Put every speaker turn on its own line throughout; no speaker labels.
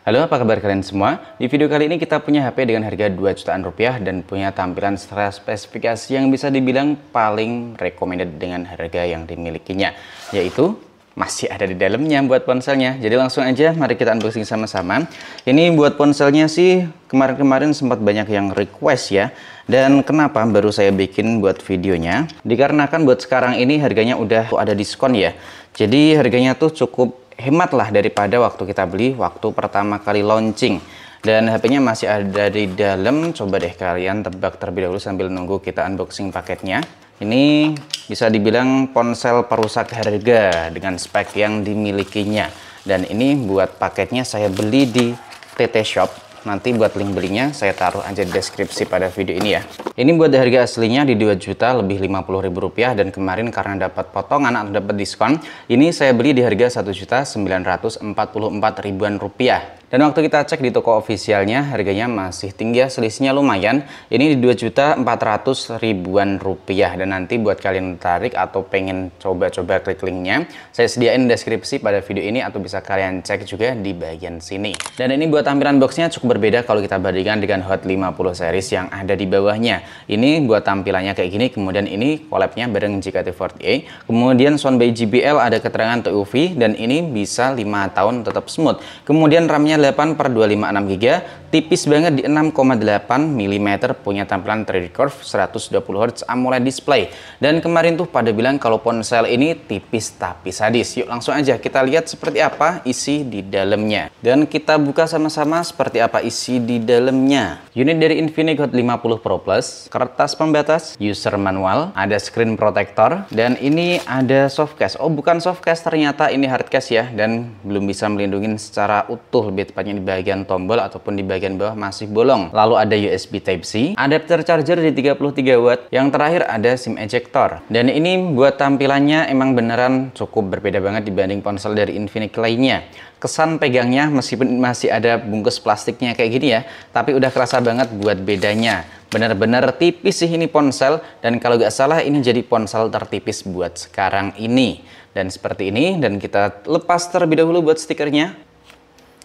Halo, apa kabar kalian semua? Di video kali ini kita punya HP dengan harga 2 jutaan rupiah dan punya tampilan secara spesifikasi yang bisa dibilang paling recommended dengan harga yang dimilikinya, yaitu masih ada di dalamnya buat ponselnya. Jadi langsung aja mari kita unboxing sama-sama. Ini buat ponselnya sih kemarin-kemarin sempat banyak yang request ya. Dan kenapa baru saya bikin buat videonya? Dikarenakan buat sekarang ini harganya udah ada diskon ya. Jadi harganya tuh cukup hemat lah daripada waktu kita beli waktu pertama kali launching. Dan HP-nya masih ada di dalam. Coba deh kalian tebak terlebih dahulu sambil nunggu kita unboxing paketnya. Ini bisa dibilang ponsel perusak harga dengan spek yang dimilikinya. Dan ini buat paketnya saya beli di TT Shop. Nanti buat link belinya saya taruh aja di deskripsi pada video ini ya. Ini buat harga aslinya di 2 juta lebih 50.000 rupiah, dan kemarin karena dapat potongan atau dapat diskon, ini saya beli di harga 1.944.000 rupiah. Dan waktu kita cek di toko ofisialnya harganya masih tinggi ya, selisihnya lumayan. Ini di 2.400.000 rupiah. Dan nanti buat kalian tertarik atau pengen coba-coba klik linknya, saya sediain deskripsi pada video ini atau bisa kalian cek juga di bagian sini. Dan ini buat tampilan boxnya cukup berbeda kalau kita bandingkan dengan Hot 50 series yang ada di bawahnya. Ini buat tampilannya kayak gini, kemudian ini collabnya bareng JKT48. Kemudian sound by JBL, ada keterangan TUV, dan ini bisa 5 tahun tetap smooth. Kemudian RAM-nya 8/256 GB, tipis banget di 6,8 mm, punya tampilan 3D curve, 120 Hz AMOLED display. Dan kemarin tuh pada bilang kalau ponsel ini tipis tapi sadis. Yuk langsung aja kita lihat seperti apa isi di dalamnya. Dan kita buka sama-sama seperti apa isi di dalamnya. Unit dari Infinix Hot 50 Pro Plus, kertas pembatas, user manual, ada screen protector, dan ini ada soft case. Oh, bukan soft case, ternyata ini hard case ya, dan belum bisa melindungi secara utuh, lebih tepatnya di bagian tombol ataupun di bagian bawah masih bolong. Lalu ada USB Type-C, adapter charger di 33 watt, yang terakhir ada SIM ejector. Dan ini buat tampilannya emang beneran cukup berbeda banget dibanding ponsel dari Infinix lainnya. Kesan pegangnya meskipun masih ada bungkus plastiknya kayak gini ya, tapi udah kerasa banget buat bedanya. Bener-bener tipis sih ini ponsel, dan kalau nggak salah ini jadi ponsel tertipis buat sekarang ini. Dan seperti ini, dan kita lepas terlebih dahulu buat stikernya.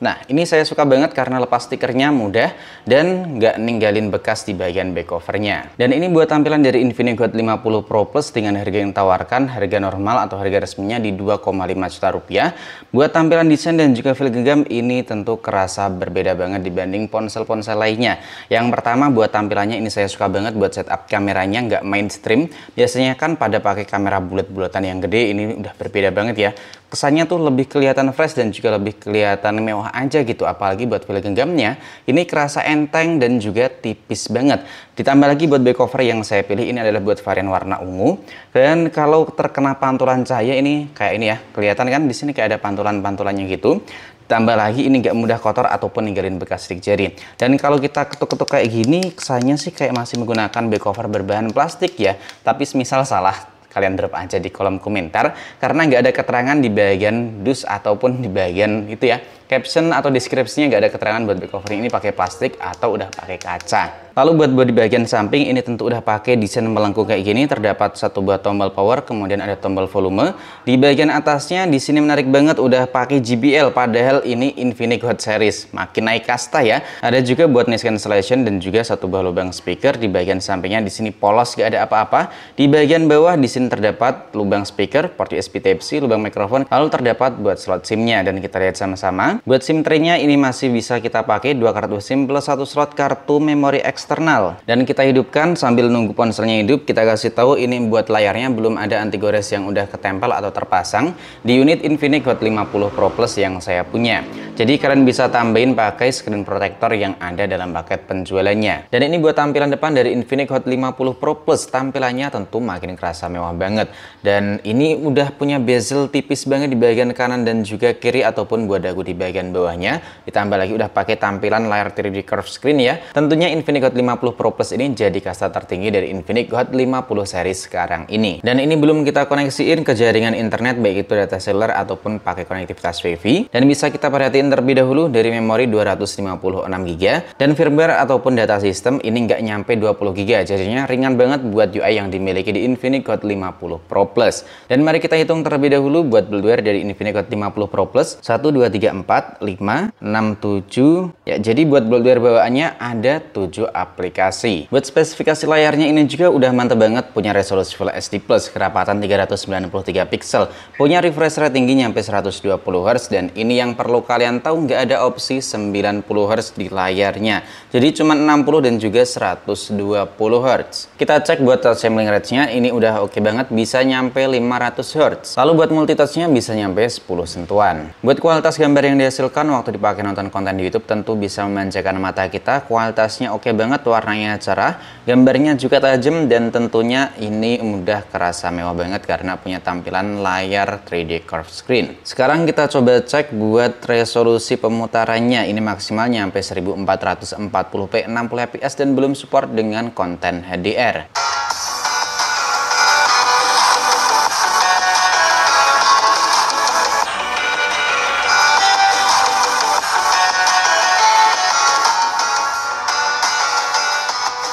Nah, ini saya suka banget karena lepas stikernya mudah dan nggak ninggalin bekas di bagian back covernya. Dan ini buat tampilan dari Infinix Hot 50 Pro Plus dengan harga yang tawarkan, harga normal atau harga resminya di 2,5 juta rupiah. Buat tampilan desain dan juga feel genggam, ini tentu kerasa berbeda banget dibanding ponsel-ponsel lainnya. Yang pertama buat tampilannya ini saya suka banget buat setup kameranya nggak mainstream. Biasanya kan pada pakai kamera bulat-bulatan yang gede, ini udah berbeda banget ya. Kesannya tuh lebih kelihatan fresh dan juga lebih kelihatan mewah aja gitu, apalagi buat feel genggamnya ini kerasa enteng dan juga tipis banget. Ditambah lagi buat back cover yang saya pilih ini adalah buat varian warna ungu, dan kalau terkena pantulan cahaya ini kayak ini ya, kelihatan kan di sini kayak ada pantulan-pantulannya gitu. Tambah lagi ini nggak mudah kotor ataupun ninggalin bekas sidik jari. Dan kalau kita ketuk-ketuk kayak gini, kesannya sih kayak masih menggunakan back cover berbahan plastik ya, tapi semisal salah, kalian drop aja di kolom komentar, karena nggak ada keterangan di bagian dus ataupun di bagian itu ya, caption atau deskripsinya nggak ada keterangan buat back cover ini pakai plastik atau udah pakai kaca. Lalu buat bodi bagian samping ini tentu udah pakai desain melengkung kayak gini, terdapat satu buah tombol power, kemudian ada tombol volume. Di bagian atasnya di sini menarik banget udah pakai JBL, padahal ini Infinix Hot series, makin naik kasta ya. Ada juga buat noise cancellation dan juga satu buah lubang speaker. Di bagian sampingnya di sini polos, gak ada apa-apa. Di bagian bawah di sini terdapat lubang speaker, port USB Type-C, lubang mikrofon, lalu terdapat buat slot SIM-nya, dan kita lihat sama-sama. Buat SIM tray-nya ini masih bisa kita pakai 2 kartu SIM plus 1 slot kartu memori eksternal. Dan kita hidupkan sambil nunggu ponselnya hidup, kita kasih tahu ini buat layarnya belum ada anti gores yang udah ketempel atau terpasang di unit Infinix Hot 50 Pro Plus yang saya punya. Jadi kalian bisa tambahin pakai screen protector yang ada dalam paket penjualannya. Dan ini buat tampilan depan dari Infinix Hot 50 Pro Plus, tampilannya tentu makin kerasa mewah banget. Dan ini udah punya bezel tipis banget di bagian kanan dan juga kiri ataupun buat dagu di bagian bawahnya. Ditambah lagi udah pakai tampilan layar 3D curve screen ya. Tentunya Infinix Hot 50 Pro Plus ini jadi kasta tertinggi dari Infinix Hot 50 series sekarang ini. Dan ini belum kita koneksiin ke jaringan internet, baik itu data seluler ataupun pakai konektivitas WiFi. Dan bisa kita perhatiin terlebih dahulu dari memori 256 GB, dan firmware ataupun data sistem ini nggak nyampe 20 GB. Jadinya ringan banget buat UI yang dimiliki di Infinix Hot 50 Pro Plus. Dan mari kita hitung terlebih dahulu buat buildware dari Infinix Hot 50 Pro Plus. 1, 2, 3, 4. 4, 5, 6, 7. Ya, jadi buat bloatware bawaannya ada 7 aplikasi. Buat spesifikasi layarnya ini juga udah mantep banget, punya resolusi Full HD Plus, kerapatan 393 pixel, punya refresh rate tinggi nyampe 120 Hz, dan ini yang perlu kalian tahu, nggak ada opsi 90 Hz di layarnya. Jadi cuma 60 dan juga 120 Hz. Kita cek buat touch sampling rate-nya, ini udah oke banget, bisa nyampe 500 Hz. Lalu buat multitouch-nya bisa nyampe 10 sentuhan. Buat kualitas gambar yang dihasilkan waktu dipakai nonton konten di YouTube tentu bisa memanjakan mata kita. Kualitasnya oke banget, warnanya cerah, gambarnya juga tajam, dan tentunya ini udah kerasa mewah banget karena punya tampilan layar 3D curved screen. Sekarang kita coba cek buat resolusi pemutarannya. Ini maksimal nyampe 1440p 60 fps dan belum support dengan konten HDR.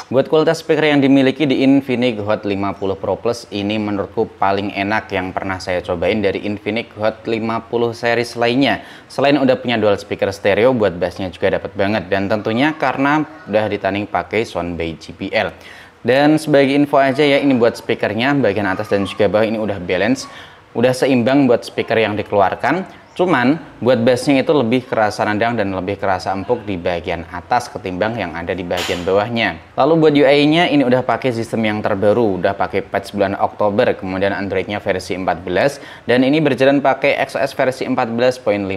Buat kualitas speaker yang dimiliki di Infinix Hot 50 Pro Plus ini menurutku paling enak yang pernah saya cobain dari Infinix Hot 50 series lainnya. Selain udah punya dual speaker stereo, buat bassnya juga dapat banget, dan tentunya karena udah ditanding pakai Soundbay JBL. Dan sebagai info aja ya, ini buat speakernya bagian atas dan juga bawah ini udah balance, udah seimbang buat speaker yang dikeluarkan. Cuman buat bassnya itu lebih kerasa nendang dan lebih kerasa empuk di bagian atas ketimbang yang ada di bagian bawahnya. Lalu buat UI-nya ini udah pakai sistem yang terbaru, udah pakai patch bulan Oktober, kemudian Android-nya versi 14, dan ini berjalan pakai XOS versi 14.5.0.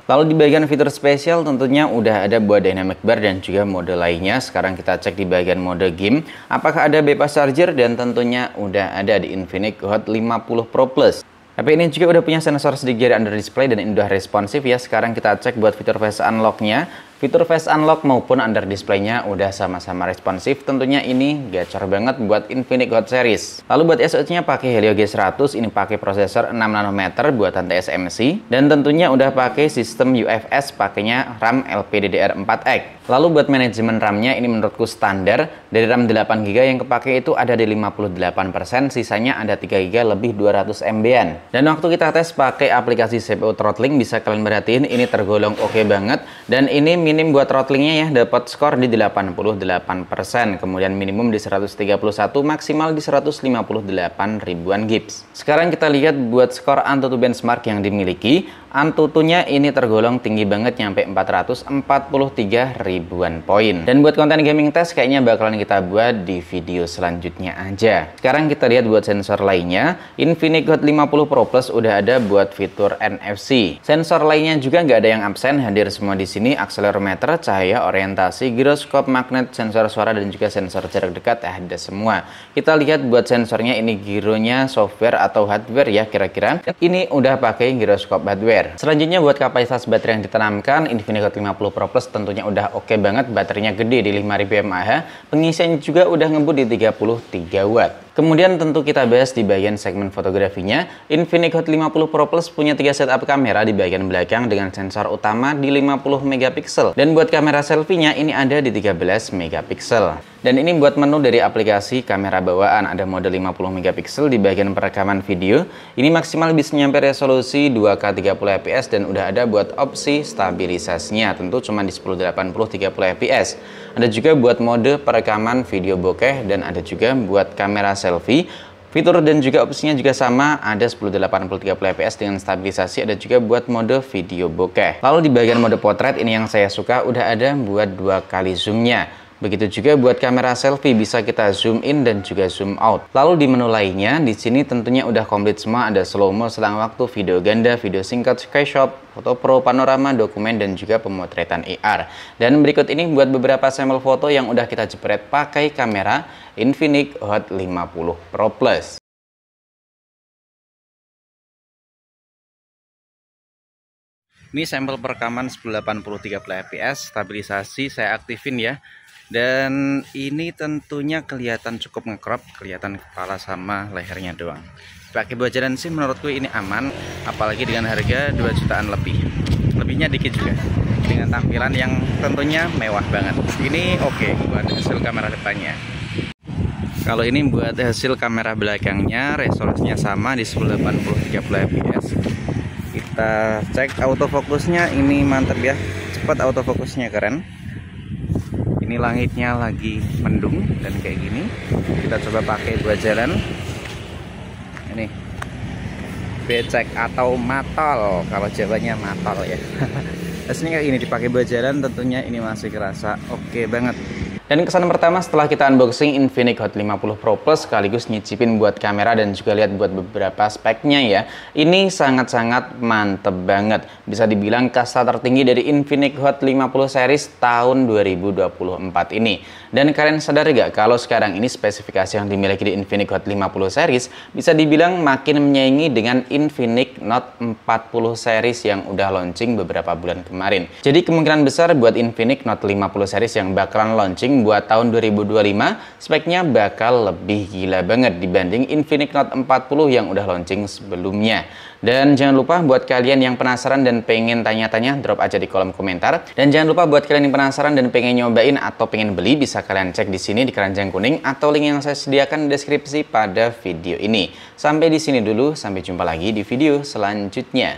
Lalu di bagian fitur spesial tentunya udah ada buat dynamic bar dan juga mode lainnya. Sekarang kita cek di bagian mode game, apakah ada bypass charger, dan tentunya udah ada di Infinix Hot 50 Pro Plus. HP ini juga udah punya sensor sidik jari under display dan ini udah responsif ya. Sekarang kita cek buat fitur face unlock-nya. Fitur face unlock maupun under display-nya udah sama-sama responsif. Tentunya ini gacor banget buat Infinix Hot series. Lalu buat SoC-nya pakai Helio G100, ini pakai prosesor 6 nanometer buatan TSMC, dan tentunya udah pakai sistem UFS, pakainya RAM LPDDR4X. Lalu buat manajemen RAM-nya ini menurutku standar. Dari RAM 8GB yang kepake itu ada di 58%, sisanya ada 3GB lebih 200 MB-an. Dan waktu kita tes pakai aplikasi CPU throttling, bisa kalian perhatiin ini tergolong oke banget, dan ini minim buat throttlingnya ya, dapat skor di 88%, kemudian minimum di 131, maksimal di 158 ribuan gips. Sekarang kita lihat buat skor Antutu benchmark yang dimiliki. Antutunya ini tergolong tinggi banget, nyampe 443 ribuan poin. Dan buat konten gaming test kayaknya bakalan kita buat di video selanjutnya aja. Sekarang kita lihat buat sensor lainnya. Infinix Hot 50 Pro Plus udah ada buat fitur NFC. Sensor lainnya juga nggak ada yang absen, hadir semua di sini. Akselerometer, cahaya, orientasi, giroskop, magnet, sensor suara, dan juga sensor jarak dekat ada semua. Kita lihat buat sensornya, ini gironya software atau hardware ya kira-kira. Ini udah pakai giroskop hardware. Selanjutnya buat kapasitas baterai yang ditanamkan, Infinix Hot 50 Pro Plus tentunya udah oke banget, baterainya gede di 5000 mAh, pengisian juga udah ngebut di 33 watt. Kemudian tentu kita bahas di bagian segmen fotografinya. Infinix Hot 50 Pro Plus punya 3 setup kamera di bagian belakang dengan sensor utama di 50 megapiksel. Dan buat kamera selfie-nya ini ada di 13 megapiksel. Dan ini buat menu dari aplikasi kamera bawaan, ada mode 50 megapiksel di bagian perekaman video. Ini maksimal bisa nyampe resolusi 2K 30 fps dan udah ada buat opsi stabilisasinya. Tentu cuma di 1080 30 fps. Ada juga buat mode perekaman video bokeh dan ada juga buat kamera selfie. Fitur dan juga opsinya juga sama, ada 1080 30 fps dengan stabilisasi, ada juga buat mode video bokeh. Lalu di bagian mode potret ini yang saya suka, udah ada buat 2 kali zoom-nya. Begitu juga buat kamera selfie, bisa kita zoom in dan juga zoom out. Lalu di menu lainnya, di sini tentunya udah komplit semua, ada slow mo, selang waktu, video ganda, video singkat, skyshot, foto pro, panorama, dokumen, dan juga pemotretan AR. Dan berikut ini buat beberapa sampel foto yang udah kita jepret pakai kamera Infinix Hot 50 Pro Plus. Ini sampel perekaman 1080 30 fps, stabilisasi saya aktifin ya. Dan ini tentunya kelihatan cukup ngekrop, kelihatan kepala sama lehernya doang. Pakai buat jalan sih menurutku ini aman, apalagi dengan harga 2 jutaan lebih. Lebihnya dikit juga. Dengan tampilan yang tentunya mewah banget. Ini oke buat hasil kamera depannya. Kalau ini buat hasil kamera belakangnya, resolusinya sama di 1080 30 fps. Kita cek autofokusnya, ini mantap ya, cepat autofokusnya, keren. Ini langitnya lagi mendung dan kayak gini. Kita coba pakai buat jalan. Ini becek atau matol, kalau Jawanya matol ya. Aslinya kayak ini dipakai buat jalan, tentunya ini masih kerasa oke banget. Dan kesan pertama setelah kita unboxing Infinix Hot 50 Pro Plus sekaligus nyicipin buat kamera dan juga lihat buat beberapa speknya ya. Ini sangat-sangat mantep banget. Bisa dibilang kasta tertinggi dari Infinix Hot 50 series tahun 2024 ini. Dan kalian sadar gak kalau sekarang ini spesifikasi yang dimiliki di Infinix Hot 50 series bisa dibilang makin menyaingi dengan Infinix Note 40 series yang udah launching beberapa bulan kemarin. Jadi kemungkinan besar buat Infinix Note 50 series yang bakalan launching buat tahun 2025 speknya bakal lebih gila banget dibanding Infinix Note 40 yang udah launching sebelumnya. Dan jangan lupa buat kalian yang penasaran dan pengen tanya-tanya, drop aja di kolom komentar. Dan jangan lupa buat kalian yang penasaran dan pengen nyobain atau pengen beli, bisa kalian cek di sini di keranjang kuning atau link yang saya sediakan di deskripsi pada video ini. Sampai di sini dulu, sampai jumpa lagi di video selanjutnya.